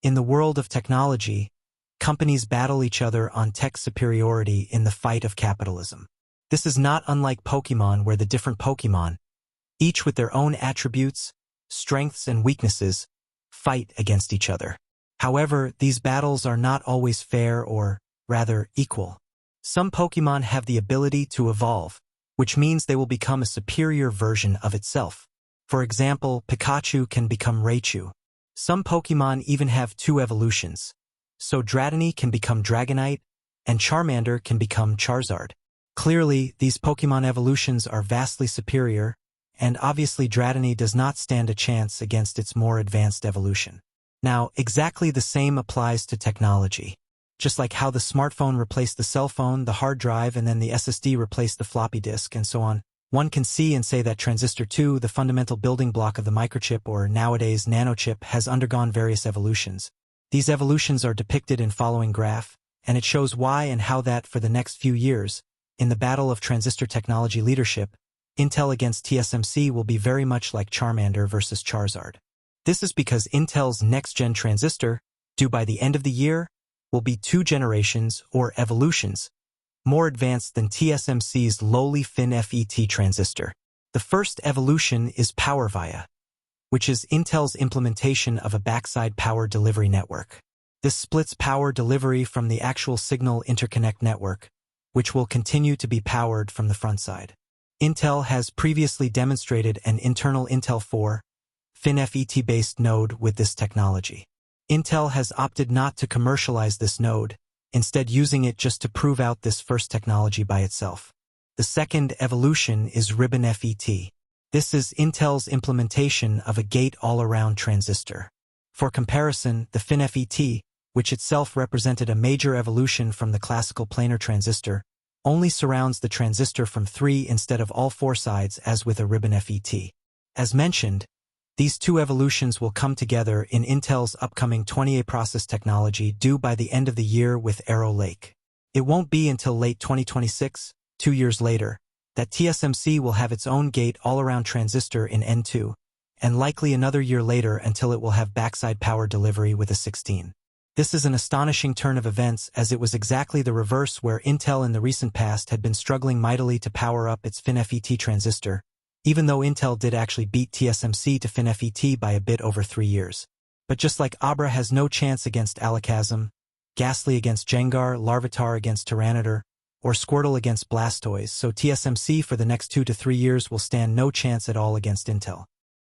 In the world of technology, companies battle each other on tech superiority in the fight of capitalism. This is not unlike Pokemon, where the different Pokemon, each with their own attributes, strengths, and weaknesses, fight against each other. However, these battles are not always fair or, rather, equal. Some Pokemon have the ability to evolve, which means they will become a superior version of itself. For example, Pikachu can become Raichu. Some Pokemon even have 2 evolutions, so Dratini can become Dragonite, and Charmander can become Charizard. Clearly, these Pokemon evolutions are vastly superior, and obviously Dratini does not stand a chance against its more advanced evolution. Now, exactly the same applies to technology. Just like how the smartphone replaced the cell phone, the hard drive, and then the SSD replaced the floppy disk, and so on, one can see and say that transistor 2, the fundamental building block of the microchip or nowadays nanochip, has undergone various evolutions. These evolutions are depicted in following graph, and it shows why and how that for the next few years, in the battle of transistor technology leadership, Intel against TSMC will be very much like Charmander versus Charizard. This is because Intel's next-gen transistor, due by the end of the year, will be 2 generations, or evolutions, more advanced than TSMC's lowly FinFET transistor. The first evolution is PowerVia, which is Intel's implementation of a backside power delivery network. This splits power delivery from the actual signal interconnect network, which will continue to be powered from the front side. Intel has previously demonstrated an internal Intel 4 FinFET-based node with this technology. Intel has opted not to commercialize this node, instead using it just to prove out this first technology by itself. The second evolution is Ribbon FET. This is Intel's implementation of a gate-all-around transistor. For comparison, the FinFET, which itself represented a major evolution from the classical planar transistor, only surrounds the transistor from 3 instead of all 4 sides as with a Ribbon FET. As mentioned, these 2 evolutions will come together in Intel's upcoming 20A process technology due by the end of the year with Arrow Lake. It won't be until late 2026, 2 years later, that TSMC will have its own gate-all-around transistor in N2, and likely another year later until it will have backside power delivery with a 16. This is an astonishing turn of events, as it was exactly the reverse, where Intel in the recent past had been struggling mightily to power up its FinFET transistor, even though Intel did actually beat TSMC to FinFET by a bit over 3 years. But just like Abra has no chance against Alakazam, Ghastly against Jengar, Larvitar against Tyranitar, or Squirtle against Blastoise, so TSMC for the next 2 to 3 years will stand no chance at all against Intel.